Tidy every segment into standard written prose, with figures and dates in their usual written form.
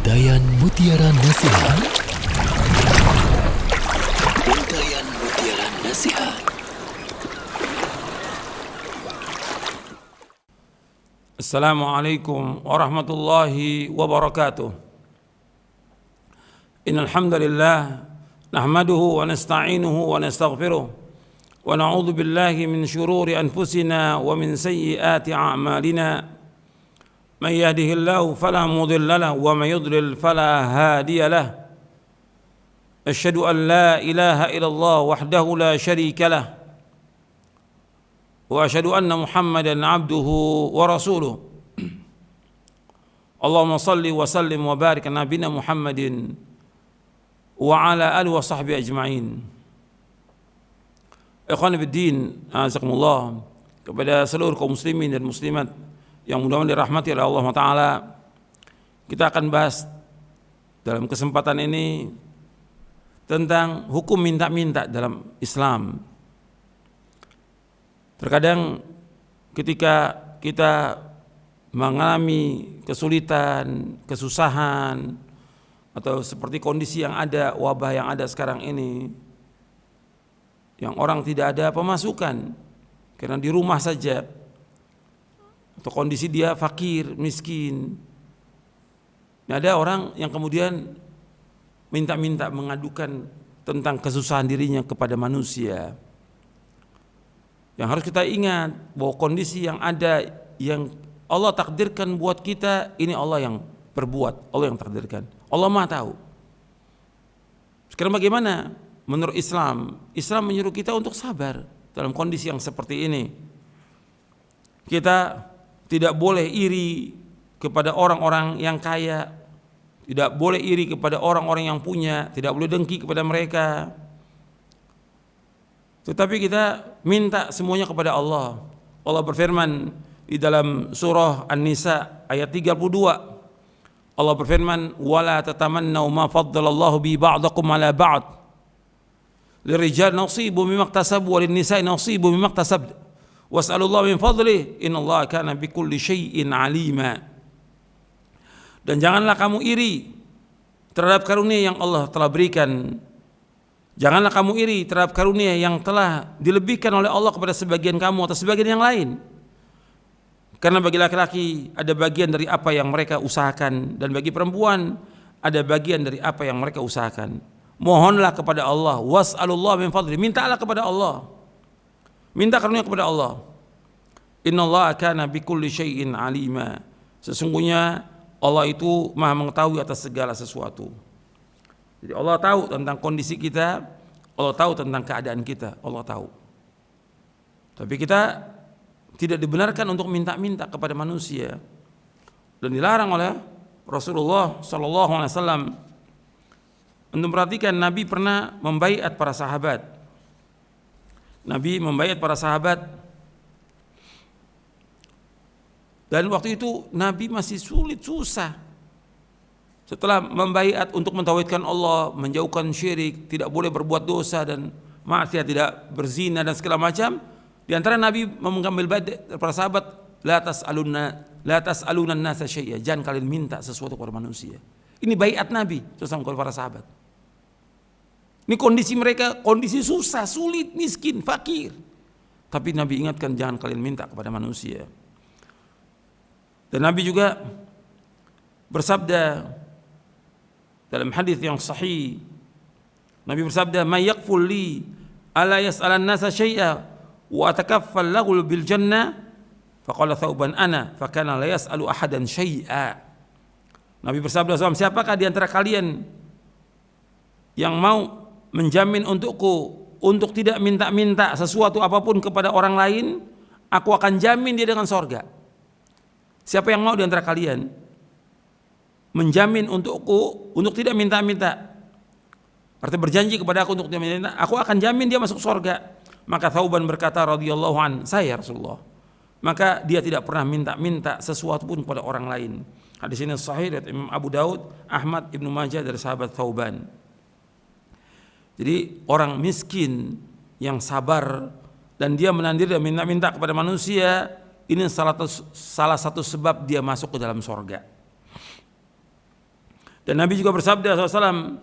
Untayan Mutiara Nasihat. Untayan Mutiara Nasihat. Assalamualaikum warahmatullahi wabarakatuh. Innal hamdalillah nahmaduhu wa nasta'inuhu wa nastaghfiruh wa na'udzu billahi min shururi anfusina wa min sayyiati a'malina. Man yahdihillahu fala mudilla lahu wa man yudlil fala hadiya lahu. Asyhadu an la ilaha illallah wahdahu la syarika lahu wa asyhadu anna Muhammadan abduhu wa rasuluh. Allahumma salli wa sallim wa barik ala nabiyina Muhammadin wa ala alihi wa sahbihi ajma'in. Ikhwan fiddin, azakumullah, kepada seluruh kaum muslimin dan muslimat yang mudah-mudahan dirahmati oleh Allah Ta'ala, kita akan bahas dalam kesempatan ini tentang hukum minta-minta dalam Islam. Terkadang ketika kita mengalami kesulitan, kesusahan, atau seperti kondisi yang ada, wabah yang ada sekarang ini, yang orang tidak ada pemasukan karena di rumah saja, atau kondisi dia fakir, miskin. Ada orang yang kemudian minta-minta mengadukan tentang kesusahan dirinya kepada manusia. Yang harus kita ingat bahwa kondisi yang ada, yang Allah takdirkan buat kita, ini Allah yang berbuat, Allah yang takdirkan. Allah Maha tahu. Sekarang bagaimana? Menurut Islam, Islam menyuruh kita untuk sabar dalam kondisi yang seperti ini. Kita tidak boleh iri kepada orang-orang yang kaya, tidak boleh iri kepada orang-orang yang punya, tidak boleh dengki kepada mereka. Tetapi kita minta semuanya kepada Allah. Allah berfirman di dalam surah An-Nisa ayat 32. Allah berfirman, "Wala tatamannaw ma faddalallahu bi ba'dakum 'ala ba'd. Lirijal nasibu mimma iktasabu wa lin-nisa'i nasibu mimma iktasabna. Was'alullah min fadlih, innallaha kana bikulli syai'in 'alima." Dan janganlah kamu iri terhadap karunia yang Allah telah berikan. Janganlah kamu iri terhadap karunia yang telah dilebihkan oleh Allah kepada sebagian kamu atau sebagian yang lain. Karena bagi laki-laki ada bagian dari apa yang mereka usahakan, dan bagi perempuan ada bagian dari apa yang mereka usahakan. Mohonlah kepada Allah, was'alullah min fadlih, mintalah kepada Allah. Minta karunia kepada Allah. Innallaha kana bikulli syai'in 'alima. Sesungguhnya Allah itu Maha mengetahui atas segala sesuatu. Jadi Allah tahu tentang kondisi kita, Allah tahu tentang keadaan kita, Allah tahu. Tapi kita tidak dibenarkan untuk minta-minta kepada manusia, dan dilarang oleh Rasulullah sallallahu alaihi wasallam. Untuk perhatikan, Nabi pernah membaiat para sahabat. Nabi membaiat para sahabat, dan waktu itu Nabi masih sulit, susah. Setelah membaiat untuk mentauhidkan Allah, menjauhkan syirik, tidak boleh berbuat dosa dan maksiat, tidak berzina dan segala macam. Di antara Nabi mengambil bait para sahabat, la tas'aluna an-nasa syai'a, jangan kalian minta sesuatu kepada manusia. Ini baiat Nabi sesama kepada para sahabat. Ini kondisi mereka, kondisi susah, sulit, miskin, fakir. Tapi Nabi ingatkan, jangan kalian minta kepada manusia. Dan Nabi juga bersabda dalam hadis yang sahih. Nabi bersabda, "May yakful li ala yas'alan nasa syai'a wa atakaffal lahu bil jannah." Faqala thauban ana, fakana la yas'alu ahadan syai'a. Nabi bersabda, siapakah di antara kalian yang mau menjamin untukku untuk tidak minta-minta sesuatu apapun kepada orang lain, aku akan jamin dia dengan sorga. Siapa yang mau di antara kalian menjamin untukku untuk tidak minta-minta, artinya berjanji kepada aku untuk tidak minta, aku akan jamin dia masuk sorga. Maka Thauban berkata radhiyallahu an, saya Rasulullah. Maka dia tidak pernah minta-minta sesuatu pun kepada orang lain. Hadis ini sahih dari Imam Abu Daud, Ahmad, Ibnu Majah dari sahabat Thauban. Jadi orang miskin yang sabar dan dia menandir dan minta-minta kepada manusia, ini salah satu sebab dia masuk ke dalam sorga. Dan Nabi juga bersabda SAW,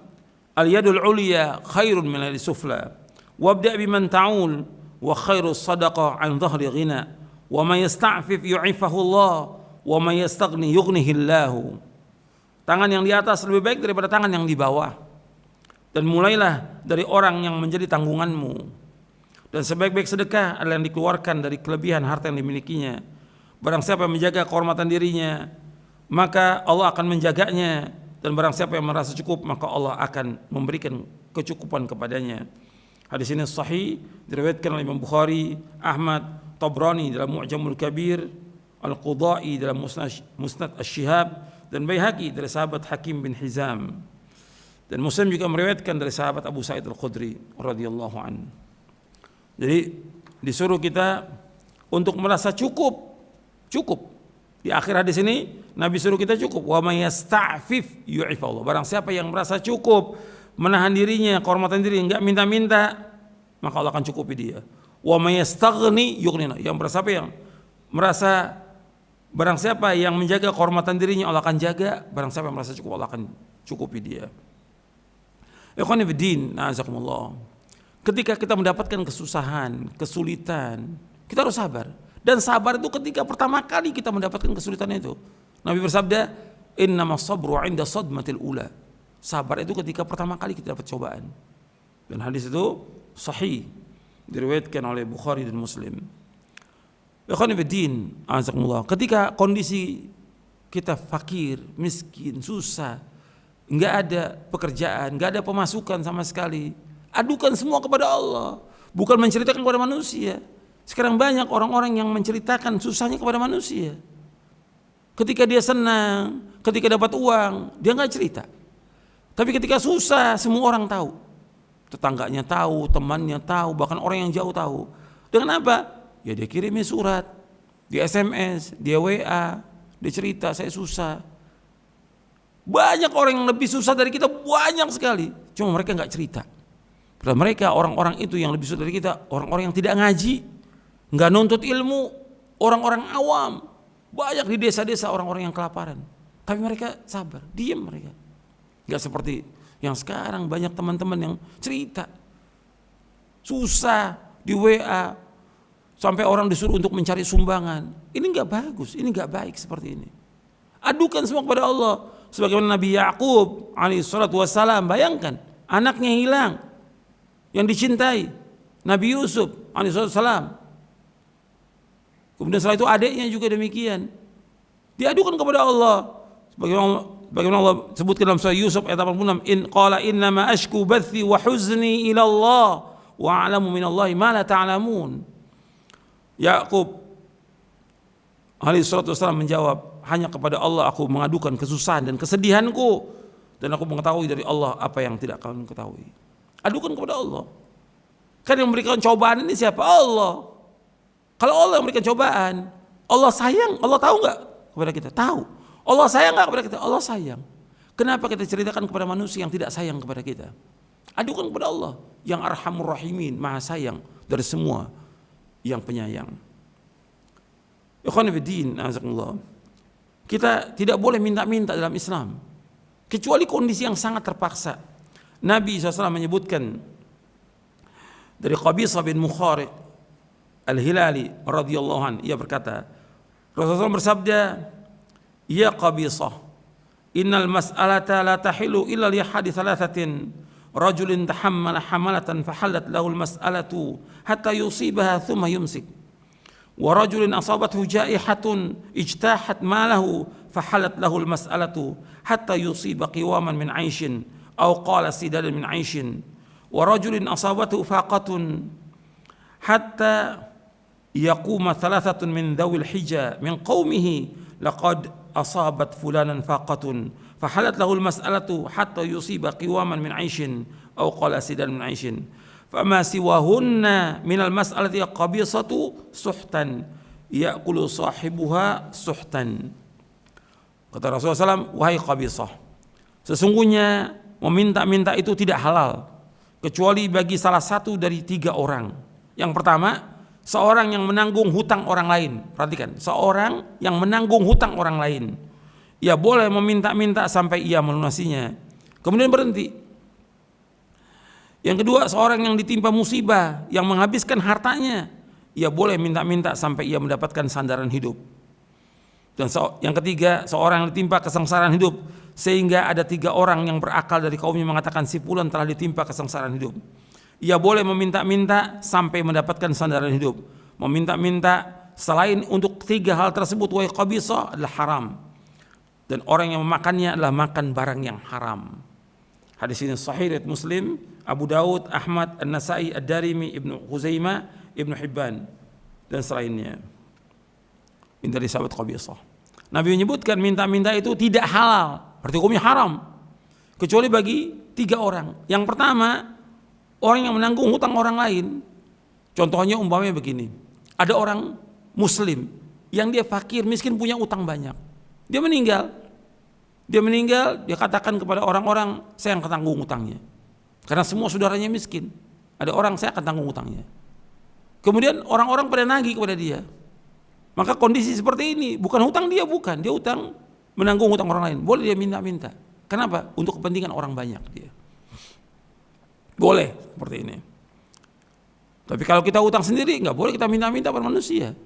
al-yadul ulya khairun min al sufla, wabda' biman ta'ul, wa khairu sadaqah an dhahri ghina, wa man yasta'fif yu'ifahu Allah, wa man yastaghni yughnihi Allah. Tangan yang di atas lebih baik daripada tangan yang di bawah. Dan mulailah dari orang yang menjadi tanggunganmu. Dan sebaik-baik sedekah adalah yang dikeluarkan dari kelebihan harta yang dimilikinya. Barang siapa yang menjaga kehormatan dirinya, maka Allah akan menjaganya. Dan barang siapa yang merasa cukup, maka Allah akan memberikan kecukupan kepadanya. Hadis ini sahih, diriwayatkan oleh Imam Bukhari, Ahmad, Tabrani dalam Mu'jamul Kabir, Al-Qudai dalam Musnad Asy-Syihab, dan Baihaqi dari sahabat Hakim bin Hizam. Dan Muslim juga meriwayatkan dari sahabat Abu Sa'id Al-Khudri radhiyallahu anhu. Jadi disuruh kita untuk merasa cukup. Di akhir hadis ini Nabi suruh kita cukup. Wa may yasta'fif yu'if Allah. Barang siapa yang merasa cukup, menahan dirinya, kehormatan diri, enggak minta-minta, maka Allah akan cukupi dia. Wa may yastaghni yughnina. Barang siapa yang menjaga kehormatan dirinya, Allah akan jaga. Barang siapa yang merasa cukup, Allah akan cukupi dia. Ikhwani fiddin, na'azakumullah. Ketika kita mendapatkan kesusahan, kesulitan, kita harus sabar. Dan sabar itu ketika pertama kali kita mendapatkan kesulitan itu. Nabi bersabda, innamas sabru 'inda sadmatil ula. Sabar itu ketika pertama kali kita dapat cobaan. Dan hadis itu sahih, diriwayatkan oleh Bukhari dan Muslim. Ikhwani fiddin, na'azakumullah. Ketika kondisi kita fakir, miskin, susah, enggak ada pekerjaan, enggak ada pemasukan sama sekali, adukan semua kepada Allah, bukan menceritakan kepada manusia. Sekarang banyak orang-orang yang menceritakan susahnya kepada manusia. Ketika dia senang, ketika dapat uang, dia enggak cerita. Tapi ketika susah, semua orang tahu. Tetangganya tahu, temannya tahu, bahkan orang yang jauh tahu. Dengan apa? Ya dia kirimnya surat, di SMS, dia WA, dia cerita saya susah. Banyak orang yang lebih susah dari kita, banyak sekali. Cuma mereka nggak cerita. Padahal mereka, orang-orang itu yang lebih susah dari kita, orang-orang yang tidak ngaji, nggak nuntut ilmu, orang-orang awam. Banyak di desa-desa orang-orang yang kelaparan. Tapi mereka sabar, diam mereka. Nggak seperti yang sekarang banyak teman-teman yang cerita. Susah di WA, sampai orang disuruh untuk mencari sumbangan. Ini nggak bagus, ini nggak baik seperti ini. Adukan semua kepada Allah. Sebagaimana Nabi Ya'qub alaihissalatu wassalam, bayangkan anaknya hilang yang dicintai, Nabi Yusuf alaihissalatu wassalam. Kemudian setelah itu adiknya juga demikian, diadukan kepada Allah. Sebagaimana Allah sebutkan dalam surah Yusuf ayat 86, in qala innama ashku bathi wa huzni ila Allah wa a'lamu minallahi ma la ta'lamun. Ya'qub alaihissalatu wassalam menjawab, hanya kepada Allah aku mengadukan kesusahan dan kesedihanku, dan aku mengetahui dari Allah apa yang tidak kalian ketahui. Adukan kepada Allah. Kan yang memberikan cobaan ini siapa? Allah. Kalau Allah yang memberikan cobaan, Allah sayang, Allah tahu nggak kepada kita? Tahu. Allah sayang nggak kepada kita? Allah sayang. Kenapa kita ceritakan kepada manusia yang tidak sayang kepada kita? Adukan kepada Allah yang Arhamur Rahimin, Maha Sayang dari semua yang penyayang. Ikhwan fillah, azakumullah. Kita tidak boleh minta-minta dalam Islam, kecuali kondisi yang sangat terpaksa. Nabi SAW menyebutkan dari Qabisah bin Mukhariq Al-Hilali radhiyallahu anhu, ia berkata, Rasulullah bersabda, ya Qabisah, innal mas'alata la tahilu illa li ahadi thalathatin, rajulin tahammala hamalatan fahallat lahu al-mas'alatu hatta yusibaha thumma yumsik, wa rajulin asabathu jaihatun ijtahat malahu fahalat lahu al-mas'alatu hatta yusiba qiwaman min 'aishin aw qala sidadan min 'aishin, wa rajulin asabathu faqatun hatta yaquma thalathatun min dhawil hija min qaumihi laqad asabat fulanan faqatun fahalat lahu al-mas'alatu hatta yusiba qiwaman min 'aishin aw qala sidadan min 'aishin fama siwahunna minal mas'alati qabisatu suhtan ya'kulu sahibuha suhtan. Kata Rasulullah SAW, wahai Qabisah, sesungguhnya meminta-minta itu tidak halal kecuali bagi salah satu dari 3 orang. Yang pertama, seorang yang menanggung hutang orang lain. Perhatikan, seorang yang menanggung hutang orang lain. ia boleh meminta-minta sampai ia melunasinya, kemudian berhenti. Yang kedua, seorang yang ditimpa musibah yang menghabiskan hartanya, ia boleh minta-minta sampai ia mendapatkan sandaran hidup. Dan yang ketiga, seorang yang ditimpa kesengsaraan hidup sehingga ada 3 orang yang berakal dari kaumnya mengatakan si fulan telah ditimpa kesengsaraan hidup, ia boleh meminta-minta sampai mendapatkan sandaran hidup. Meminta-minta selain untuk 3 hal tersebut wa qabisa adalah haram, dan orang yang memakannya adalah makan barang yang haram. Hadis ini sahih riwayat Muslim, Abu Daud, Ahmad, An-Nasa'i, Ad-Darimi, Ibnu Khuzaimah, Ibnu Hibban dan selainnya. Ini dari sahabat Qabisah. Nabi menyebutkan minta-minta itu tidak halal, berarti hukumnya haram, kecuali bagi 3 orang. Yang pertama, orang yang menanggung hutang orang lain. Contohnya umpamanya begini, ada orang muslim yang dia fakir, miskin, punya utang banyak. Dia meninggal, dia katakan kepada orang-orang, saya yang tanggung utangnya. Karena semua saudaranya miskin, ada orang saya akan tanggung utangnya. Kemudian orang-orang pada nagih kepada dia. Maka kondisi seperti ini bukan hutang dia, dia utang menanggung hutang orang lain. Boleh dia minta-minta. Kenapa? Untuk kepentingan orang banyak dia. Boleh seperti ini. Tapi kalau kita utang sendiri, nggak boleh kita minta-minta pada manusia.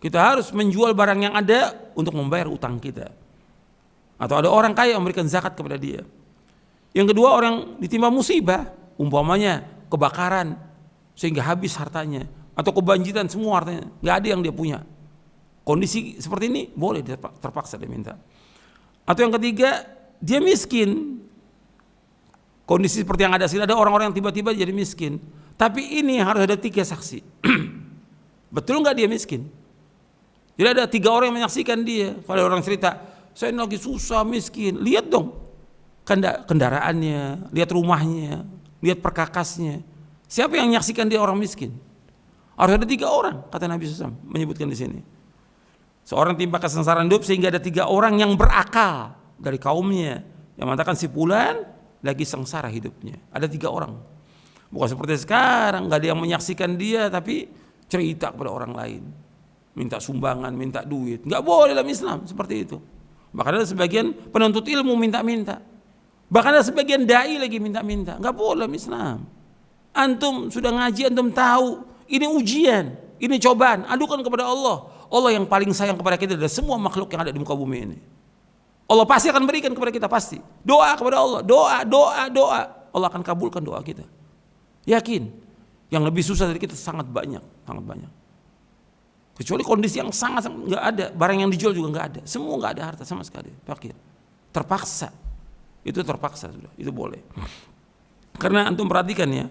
Kita harus menjual barang yang ada untuk membayar utang kita. Atau ada orang kaya memberikan zakat kepada dia. Yang kedua, orang ditimpa musibah, umpamanya kebakaran sehingga habis hartanya, atau kebanjiran semua hartanya, nggak ada yang dia punya. Kondisi seperti ini boleh terpaksa dia minta. Atau yang ketiga, dia miskin. Kondisi seperti yang ada orang-orang yang tiba-tiba jadi miskin. Tapi ini harus ada 3 saksi. Betul nggak dia miskin? Jadi ada 3 orang yang menyaksikan dia. Kalau orang cerita, saya lagi susah miskin, lihat dong kendaraannya, lihat rumahnya, lihat perkakasnya. Siapa yang menyaksikan dia orang miskin? Harus ada 3 orang, kata Nabi SAW menyebutkan di sini. Seorang timpa kesengsaraan hidup sehingga ada 3 orang yang berakal dari kaumnya yang mengatakan si fulan lagi sengsara hidupnya. Ada 3 orang. Bukan seperti sekarang, nggak ada yang menyaksikan dia tapi cerita kepada orang lain, minta sumbangan, minta duit. Nggak boleh dalam Islam seperti itu. Bahkan ada sebagian penuntut ilmu minta-minta. Bahkan ada sebagian dai lagi minta-minta. Nggak boleh dalam Islam. Antum sudah ngaji, antum tahu ini ujian, ini cobaan. Adukan kepada Allah. Allah yang paling sayang kepada kita dari semua makhluk yang ada di muka bumi ini. Allah pasti akan berikan kepada kita, pasti. Doa kepada Allah, doa. Allah akan kabulkan doa kita. Yakin. Yang lebih susah dari kita sangat banyak. Kecuali kondisi yang sangat nggak ada, barang yang dijual juga nggak ada, semua nggak ada harta sama sekali, fakir, terpaksa, itu terpaksa sudah, itu boleh. Karena antum perhatikan ya,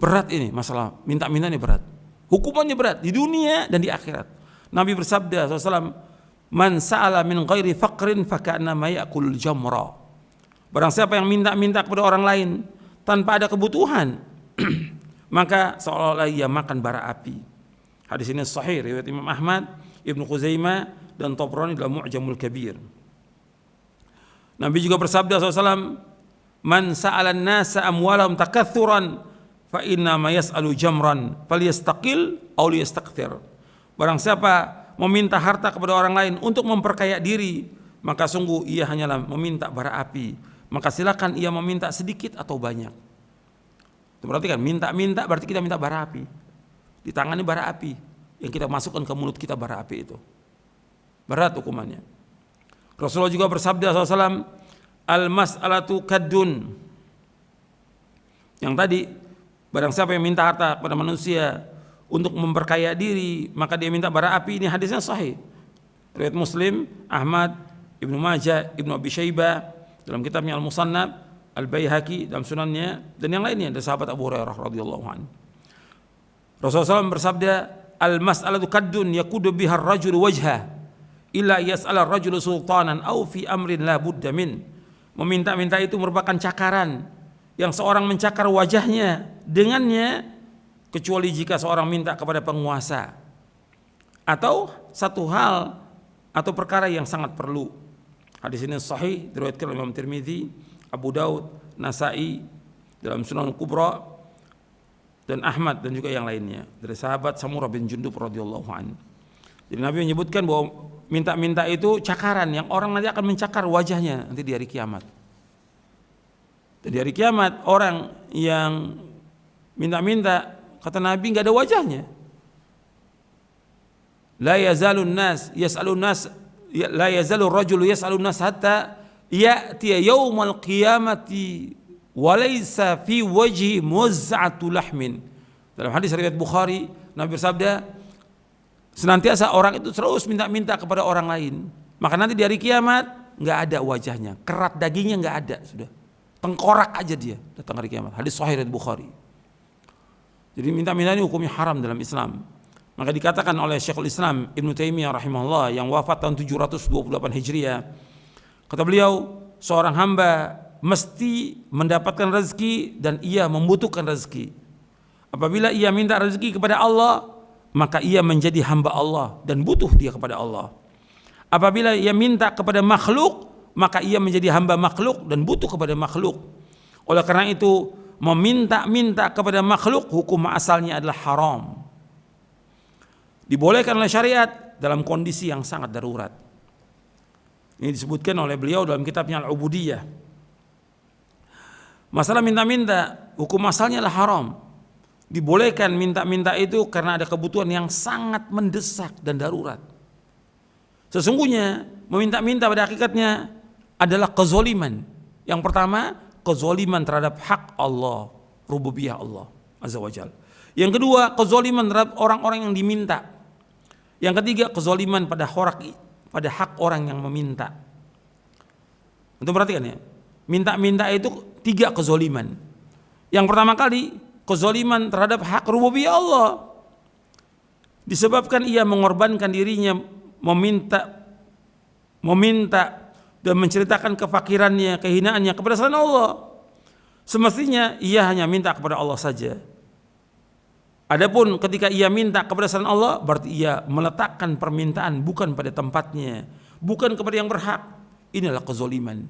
berat ini masalah minta-minta ini berat, hukumannya berat di dunia dan di akhirat. Nabi bersabda SAW, man sa'ala min ghairi faqrin faka'annama ya'kul jamra. Barang siapa yang minta-minta kepada orang lain tanpa ada kebutuhan, maka seolah-olah ia makan bara api. Hadis ini sahih riwayat Imam Ahmad, Ibnu Khuzaimah dan Tabrani dalam Mu'jamul Kabir. Nabi juga bersabda SAW, man sa'ala an-nasa amwalahum takaththuran fa inna ma yas'alu jamran falyastaqil aw liyastakthir. Barang siapa meminta harta kepada orang lain untuk memperkaya diri, maka sungguh ia hanyalah meminta bara api. Maka silakan ia meminta sedikit atau banyak. Itu berarti kan minta-minta berarti kita minta bara api. Di tangan ini bara api yang kita masukkan ke mulut kita, bara api itu berat hukumannya. Rasulullah juga bersabda SAW, al-mas'alatu kaddun. Yang tadi, barang siapa yang minta harta kepada manusia untuk memperkaya diri, maka dia minta bara api. Ini hadisnya sahih riwayat Muslim, Ahmad, Ibnu Majah, Ibnu Abi Syaibah dalam kitabnya Al-Musannaf, Al-Baihaqi dalam sunannya, dan yang lainnya dari sahabat Abu Hurairah radhiyallahu anhu. Rasulullah SAW bersabda, al-mas'alatu kaddun yakudu biha ar-rajulu wajha illa yas'ala ar-rajulu sultanan aw fi amrin la budda min. Meminta-minta itu merupakan cakaran yang seorang mencakar wajahnya dengannya, kecuali jika seorang minta kepada penguasa atau satu hal atau perkara yang sangat perlu. Hadis ini sahih diriwayatkan oleh Imam Tirmidzi, Abu Daud, Nasa'i dalam Sunan Kubra dan Ahmad dan juga yang lainnya dari sahabat Samurah bin Jundub radhiyallahu anhu. Jadi Nabi menyebutkan bahwa minta-minta itu cakaran yang orang nanti akan mencakar wajahnya nanti di hari kiamat. Di hari kiamat orang yang minta-minta, kata Nabi, nggak ada wajahnya. La yazalun nas yas'alun nas, la yazalur rajulu yas'alun nas hatta ya'ti yaumal qiyamati wa laysa fi wajhi muzza'atu lahmin. Dalam hadis riwayat Bukhari, Nabi bersabda, senantiasa orang itu terus minta-minta kepada orang lain, maka nanti di hari kiamat nggak ada wajahnya, kerat dagingnya nggak ada, sudah tengkorak aja dia datang hari kiamat. Hadis sahih riwayat Bukhari. Jadi minta-minta ini hukumnya haram dalam Islam. Maka dikatakan oleh Syekhul Islam Ibnu Taimiyah rahimahullah yang wafat tahun 728 Hijriah, kata beliau, seorang hamba mesti mendapatkan rezeki dan ia membutuhkan rezeki. Apabila ia minta rezeki kepada Allah, maka ia menjadi hamba Allah dan butuh dia kepada Allah. Apabila ia minta kepada makhluk, maka ia menjadi hamba makhluk dan butuh kepada makhluk. Oleh karena itu, meminta-minta kepada makhluk hukum asalnya adalah haram. Dibolehkan oleh syariat dalam kondisi yang sangat darurat. Ini disebutkan oleh beliau dalam kitabnya Al-Ubudiyah. Masalah minta-minta hukum asalnya adalah haram. Dibolehkan minta-minta itu karena ada kebutuhan yang sangat mendesak dan darurat. Sesungguhnya meminta-minta pada hakikatnya adalah kezoliman. Yang pertama, kezoliman terhadap hak Allah, rububiyah Allah Azza wa Jalla. Yang kedua, kezoliman terhadap orang-orang yang diminta. Yang ketiga, kezoliman pada hak orang yang meminta. Untuk perhatikan ya, minta-minta itu 3 kezoliman. Yang pertama kali, kezoliman terhadap hak rububiyah Allah, disebabkan ia mengorbankan dirinya meminta dan menceritakan kefakirannya, kehinaannya kepada selain Allah. Semestinya ia hanya minta kepada Allah saja. Adapun ketika ia minta kepada selain Allah, berarti ia meletakkan permintaan bukan pada tempatnya, bukan kepada yang berhak. Inilah kezoliman.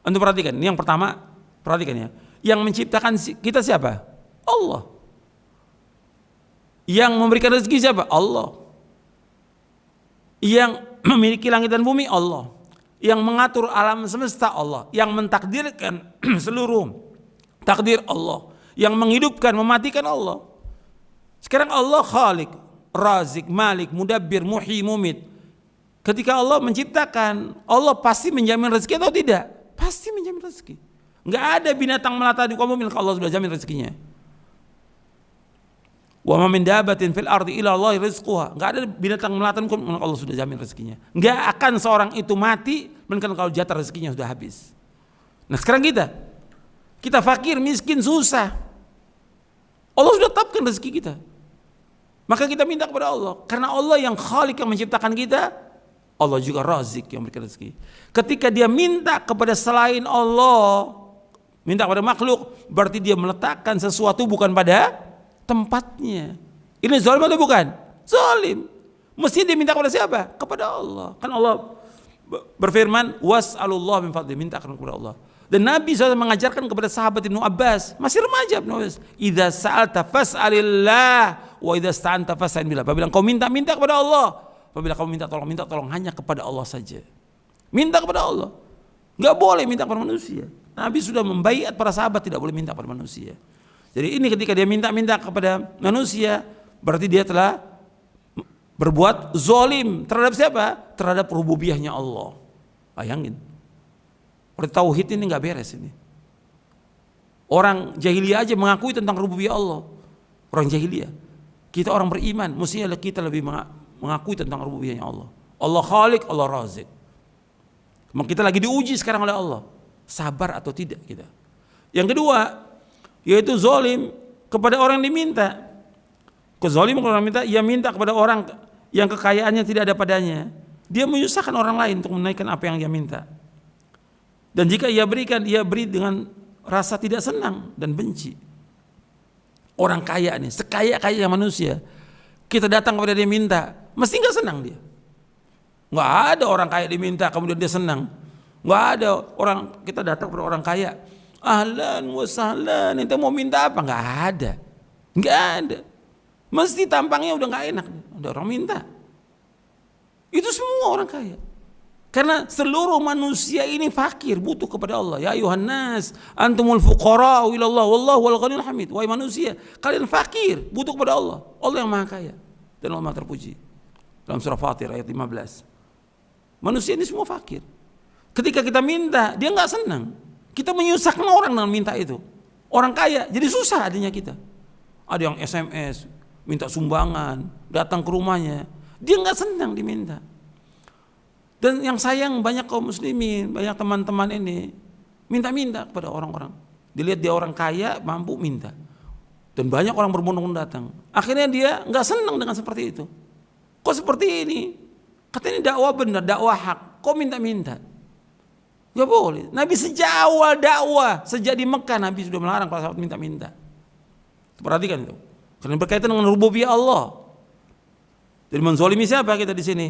Anda perhatikan, yang pertama, perhatikan ya, yang menciptakan kita siapa? Allah. Yang memberikan rezeki siapa? Allah. Yang memiliki langit dan bumi? Allah. Yang mengatur alam semesta? Allah. Yang mentakdirkan seluruh takdir? Allah. Yang menghidupkan, mematikan? Allah. Sekarang Allah Khalik, Razik, Malik, Mudabbir, Muhyi, Mumit. Ketika Allah menciptakan, Allah pasti menjamin rezeki atau tidak? Pasti menjamin rezeki. Enggak ada binatang melata di muka bumi, Allah sudah jamin rezekinya. Wa ma min dabatin fil ardi illa Allah rizquha. Enggak ada binatang melata di muka bumi, Allah sudah jamin rezekinya. Enggak akan seorang itu mati melainkan kalau jatah rezekinya sudah habis. Nah, sekarang kita fakir, miskin, susah. Allah sudah tetapkan rezeki kita. Maka kita minta kepada Allah. Karena Allah yang Khalik, yang menciptakan kita. Allah juga Razik, yang memberikan rezeki. Ketika dia minta kepada selain Allah, minta kepada makhluk, berarti dia meletakkan sesuatu bukan pada tempatnya. Ini zalim atau bukan? Zalim. Mesti dia minta kepada siapa? Kepada Allah. Kan Allah berfirman, was'alullah min fadli, mintakan kepada Allah. Dan Nabi SAW mengajarkan kepada sahabat Ibnu Abbas, masih remaja Ibnu Abbas, idza sa'alta fas'alillah wa idza sta'anta fasta'in billah. Apabila kau minta kepada Allah, apabila kau minta tolong hanya kepada Allah saja. Minta kepada Allah. Enggak boleh minta kepada manusia. Nabi sudah membaiat para sahabat tidak boleh minta kepada manusia. Jadi ini ketika dia minta kepada manusia, berarti dia telah berbuat zalim terhadap siapa? Terhadap rububiyahnya Allah. Bayangin. Tauhid ini nggak beres ini. Orang jahiliyah aja mengakui tentang rububiyah Allah. Orang jahiliyah. Kita orang beriman, mestinya kita lebih mengakui tentang rububiyahnya Allah. Allah Khalik, Allah Razik. Maka kita lagi diuji sekarang oleh Allah. Sabar atau tidak kita. Yang kedua, yaitu zalim kepada orang yang diminta. Kezaliman kepada orang minta, ia minta kepada orang yang kekayaannya tidak ada padanya. Dia menyusahkan orang lain untuk menaikkan apa yang dia minta. Dan jika ia berikan, ia beri dengan rasa tidak senang dan benci. Orang kaya nih, sekaya-kaya manusia, kita datang kepada dia minta, mesti nggak senang dia. Nggak ada orang kaya diminta kemudian dia senang. Nggak ada orang, kita datang kepada orang kaya, ahlan wa sahlan, ente mau minta apa? Nggak ada. Mesti tampangnya udah nggak enak, ada orang minta. Itu semua orang kaya. Karena seluruh manusia ini fakir, butuh kepada Allah. Ya ayuhan nas, antumul fuqara ila Allah wallahu wal ghaniyul hamid. Wahai manusia, kalian fakir, butuh kepada Allah. Allah yang Maha Kaya dan Allah Maha Terpuji. Dalam surah Fatir ayat 15. Manusia ini semua fakir. Ketika kita minta, dia enggak senang. Kita menyusahkan orang dengan minta itu. Orang kaya jadi susah adanya kita. Ada yang SMS, minta sumbangan, datang ke rumahnya. Dia enggak senang diminta. Dan yang sayang banyak kaum muslimin, banyak teman-teman ini minta-minta kepada orang-orang. Dilihat dia orang kaya, mampu minta. Dan banyak orang berbondong-bondong datang. Akhirnya dia nggak senang dengan seperti itu. Kok seperti ini? Katanya dakwah benar, dakwah hak. Kok minta-minta? Gak boleh. Nabi sejak awal dakwah, sejak di Mekah Nabi sudah melarang para sahabat minta-minta. Perhatikan itu. Karena berkaitan dengan rububiyah Allah. Jadi menzalimi siapa kita di sini?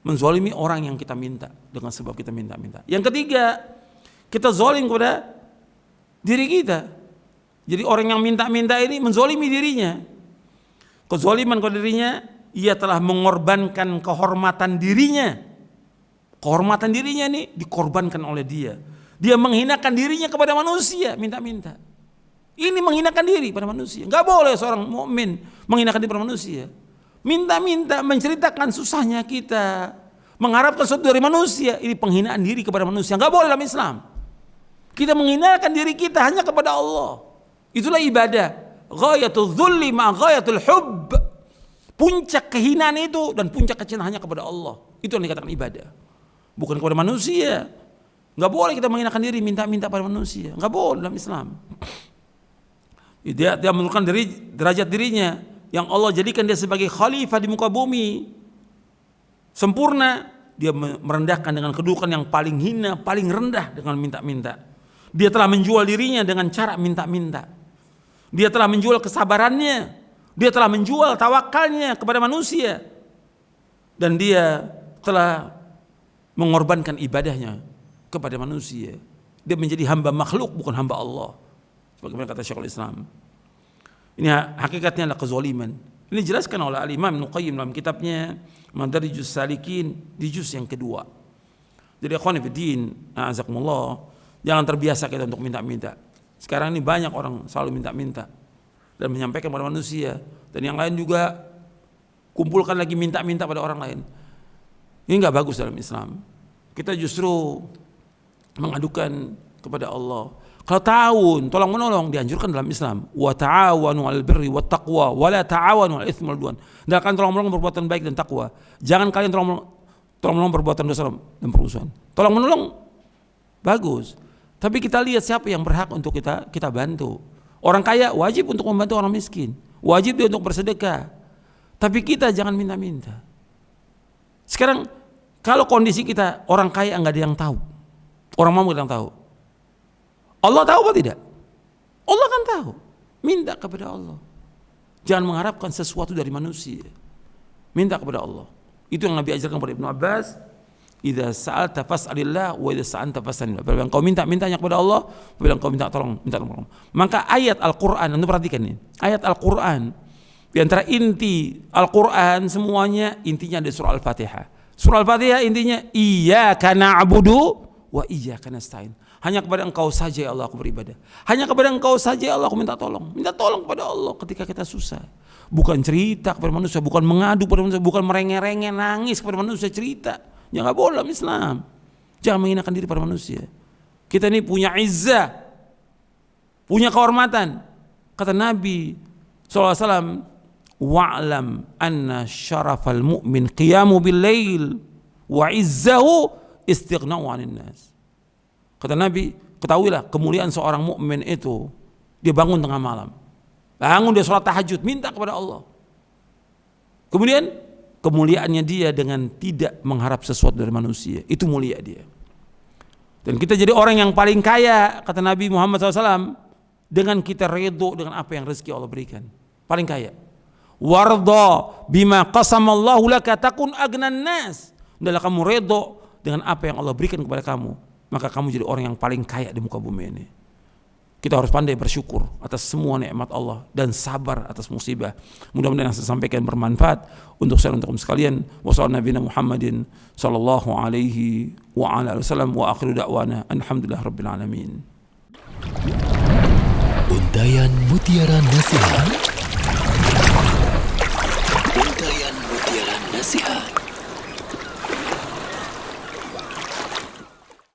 Menzalimi orang yang kita minta dengan sebab kita minta-minta. Yang ketiga, kita zalim kepada diri kita. Jadi orang yang minta-minta ini menzalimi dirinya. Kezaliman kepada dirinya, ia telah mengorbankan kehormatan dirinya. Kehormatan dirinya ini dikorbankan oleh dia. Dia menghinakan dirinya kepada manusia, minta-minta. Ini menghinakan diri pada manusia. Enggak boleh seorang mukmin menghinakan diri pada manusia. Minta-minta, menceritakan susahnya kita, mengharapkan sesuatu dari manusia, ini penghinaan diri kepada manusia. Enggak boleh dalam Islam. Kita menghinakan diri kita hanya kepada Allah. Itulah ibadah. Ghayatul dzulli ma ghayatul hubb. Puncak kehinaan itu dan puncak kecintaan hanya kepada Allah. Itu yang dikatakan ibadah. Bukan kepada manusia. Enggak boleh kita menghinakan diri, minta-minta pada manusia. Enggak boleh dalam Islam. Dia menurunkan derajat dirinya yang Allah jadikan dia sebagai khalifah di muka bumi. Sempurna, dia merendahkan dengan kedudukan yang paling hina, paling rendah dengan minta-minta. Dia telah menjual dirinya dengan cara minta-minta. Dia telah menjual kesabarannya. Dia telah menjual tawakalnya kepada manusia. Dan dia telah mengorbankan ibadahnya kepada manusia. Dia menjadi hamba makhluk, bukan hamba Allah. Sebagaimana kata Syekhul Islam. Ini hakikatnya adalah kezaliman. Ini dijelaskan oleh Al-Imam Ibnu Qayyim dalam kitabnya Madarijus Salikin di juz yang kedua. Jadi ikhwan fillah, a'azakumullah, jangan terbiasa kita untuk minta-minta. Sekarang ini banyak orang selalu minta-minta dan menyampaikan kepada manusia, dan yang lain juga kumpulkan lagi minta-minta pada orang lain. Ini enggak bagus dalam Islam. Kita justru mengadukan kepada Allah. Kalau ta'awun, tolong menolong, dianjurkan dalam Islam. Wa ta'awanu 'alal birri wat taqwa wa la ta'awanu 'alal itsmi wal 'udwan. Hendakkan tolong menolong perbuatan baik dan takwa. Jangan kalian tolong menolong perbuatan dosa dan permusuhan. Tolong menolong bagus. Tapi kita lihat siapa yang berhak untuk kita bantu. Orang kaya wajib untuk membantu orang miskin. Wajib dia untuk bersedekah. Tapi kita jangan minta-minta. Sekarang kalau kondisi kita orang kaya enggak ada yang tahu. Orang mampu enggak ada yang tahu. Allah tahu apa tidak? Allah kan tahu. Minta kepada Allah. Jangan mengharapkan sesuatu dari manusia. Minta kepada Allah. Itu yang Nabi ajarkan kepada Ibnu Abbas. Idza sa'alta fas'alillah wa idza sta'anta fas'alillah. Apabila engkau minta kepada Allah, apabila engkau minta tolong. Maka ayat Al-Qur'an, Anda perhatikan ini. Ayat Al-Qur'an, di antara inti Al-Qur'an semuanya intinya ada surah Al-Fatihah. Surah Al-Fatihah intinya iyyaka na'budu wa iyyaka nasta'in. Hanya kepada Engkau saja ya Allah aku beribadah. Hanya kepada Engkau saja ya Allah aku minta tolong. Minta tolong kepada Allah ketika kita susah. Bukan cerita kepada manusia, bukan mengadu kepada manusia, bukan merengek-rengek nangis kepada manusia cerita. Ya enggak boleh dalam Islam. Jangan menghinakan diri pada manusia. Kita ini punya izzah, punya kehormatan. Kata Nabi SAW, wa'lam anna syarafal mu'min qiyamu bil lail wa izzahu istighna'u 'anil nas. Kata Nabi, ketahuilah kemuliaan seorang mukmin itu dia bangun tengah malam. Bangun dia sholat tahajud, minta kepada Allah. Kemudian kemuliaannya dia dengan tidak mengharap sesuatu dari manusia. Itu mulia dia. Dan kita jadi orang yang paling kaya, kata Nabi Muhammad SAW, dengan kita redho dengan apa yang rezeki Allah berikan. Paling kaya. Warda bima qasamallahu laka takun agnan nas. Hendaklah kamu redho dengan apa yang Allah berikan kepada kamu. Maka kamu jadi orang yang paling kaya di muka bumi ini. Kita harus pandai bersyukur atas semua nikmat Allah dan sabar atas musibah. Mudah-mudahan yang saya sampaikan bermanfaat untuk saya, untuk sekalian. Wassalamualaikum Muhammadin sallallahu alaihi wa ala alihi wasallam wa akhiru da'wana alhamdulillah rabbil alamin. Untayan mutiara nasihat.